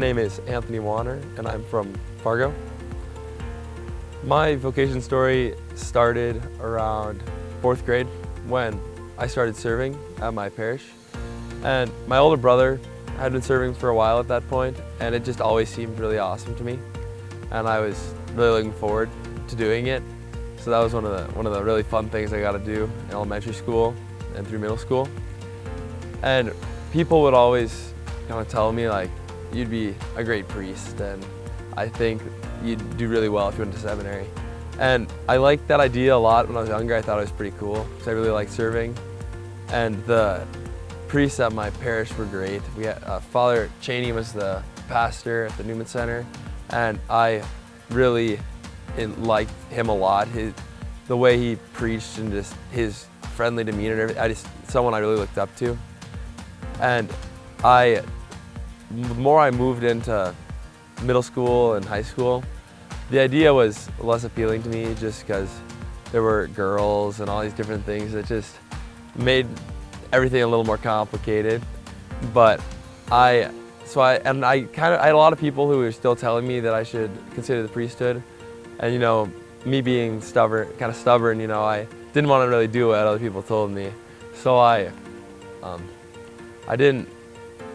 name is Anthony Wanner, and I'm from Fargo. My vocation story started around 4th grade when I started serving at my parish. And my older brother had been serving for a while at that point, and it just always seemed really awesome to me. And I was really looking forward to doing it. So that was one of the really fun things I got to do in elementary school and through middle school. And people would always kind of tell me, like, you'd be a great priest, and I think you'd do really well if you went to seminary. And I liked that idea a lot when I was younger. I thought it was pretty cool because I really liked serving. And the priests at my parish were great. We had Father Cheney was the pastor at the Newman Center, and I really liked him a lot. The way he preached and just his friendly demeanor and everything, someone I really looked up to. And the more I moved into middle school and high school, the idea was less appealing to me just because there were girls and all these different things that just made everything a little more complicated. But I had a lot of people who were still telling me that I should consider the priesthood. And you know, me being kind of stubborn, you know, I didn't want to really do what other people told me. So I didn't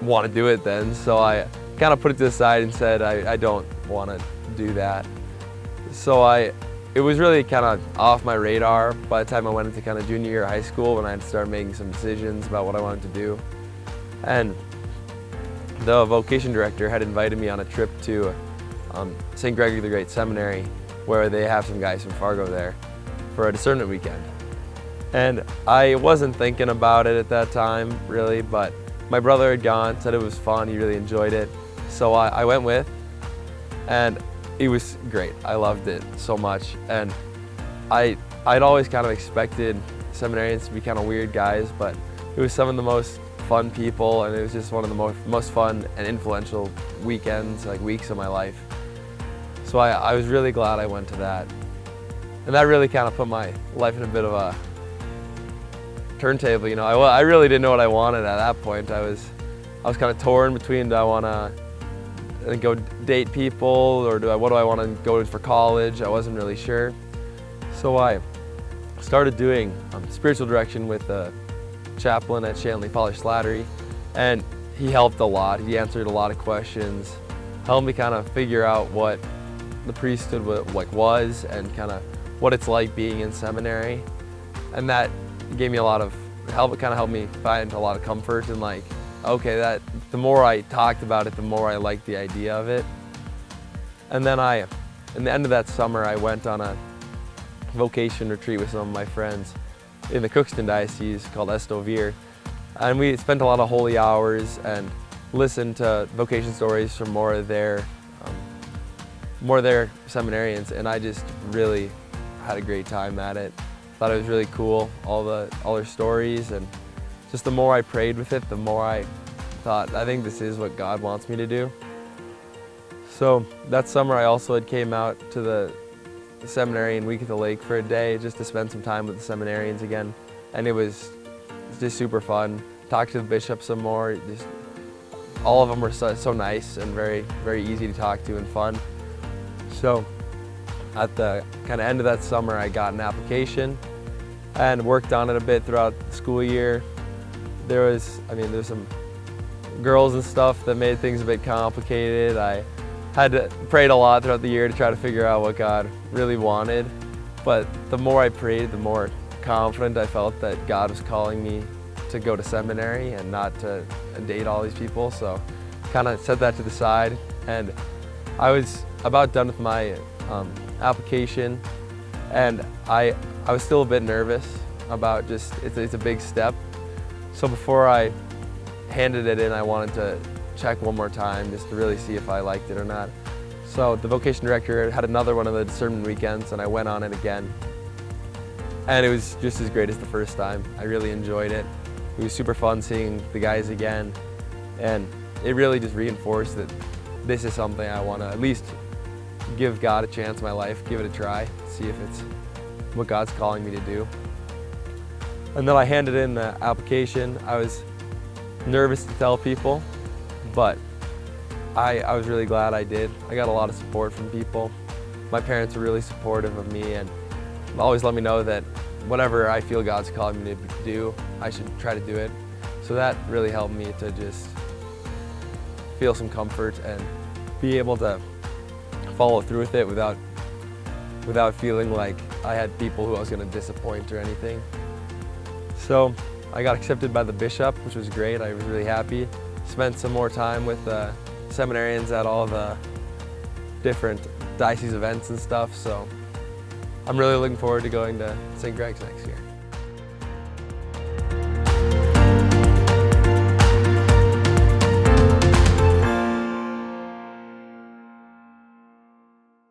want to do it then, so I kind of put it to the side and said I don't want to do that. So it was really kind of off my radar by the time I went into kind of junior year of high school, when I had to start making some decisions about what I wanted to do. And the vocation director had invited me on a trip to St. Gregory the Great Seminary, where they have some guys from Fargo there for a discernment weekend. And I wasn't thinking about it at that time, really, but my brother had gone, said it was fun, he really enjoyed it. So I went with, and it was great. I loved it so much. And I'd always kind of expected seminarians to be kind of weird guys, but it was some of the most fun people, and it was just one of the most fun and influential weekends, like weeks of my life. So I was really glad I went to that. And that really kind of put my life in a bit of a turntable, you know. I really didn't know what I wanted at that point. I was kind of torn between, do I want to go date people, or what do I want to go for college? I wasn't really sure. So I started doing spiritual direction with a chaplain at Shanley, Father Slattery, and he helped a lot. He answered a lot of questions, helped me kind of figure out what the priesthood was and kind of what it's like being in seminary. And that gave me a lot of help. It kind of helped me find a lot of comfort, and like, okay, that the more I talked about it, the more I liked the idea of it. And then in the end of that summer, I went on a vocation retreat with some of my friends in the Catholic Diocese called Estovere. And we spent a lot of holy hours and listened to vocation stories from more of their seminarians, and I just really had a great time at it. Thought it was really cool, all their stories, and just the more I prayed with it, the more I thought, I think this is what God wants me to do. So that summer I also came out to the Seminarian week at the lake for a day just to spend some time with the seminarians again, and it was just super fun. Talked to the bishop some more. Just all of them were so nice and very, very easy to talk to and fun. So at the kind of end of that summer, I got an application and worked on it a bit throughout the school year. There's some girls and stuff that made things a bit complicated. I had prayed a lot throughout the year to try to figure out what God really wanted. But the more I prayed, the more confident I felt that God was calling me to go to seminary and not to date all these people. So kind of set that to the side, and I was about done with my application, and I was still a bit nervous about it's a big step. So before I handed it in, I wanted to check one more time just to really see if I liked it or not. So the vocation director had another one of the discernment weekends, and I went on it again. And it was just as great as the first time. I really enjoyed it. It was super fun seeing the guys again, and it really just reinforced that this is something I want to at least give God a chance in my life, give it a try, see if it's what God's calling me to do. And then I handed in the application. I was nervous to tell people, but I was really glad I did. I got a lot of support from people. My parents were really supportive of me and always let me know that whatever I feel God's calling me to do, I should try to do it. So that really helped me to just feel some comfort and be able to follow through with it without feeling like I had people who I was going to disappoint or anything. So I got accepted by the bishop, which was great. I was really happy. Spent some more time with the seminarians at all the different diocese events and stuff. So I'm really looking forward to going to St. Greg's next year.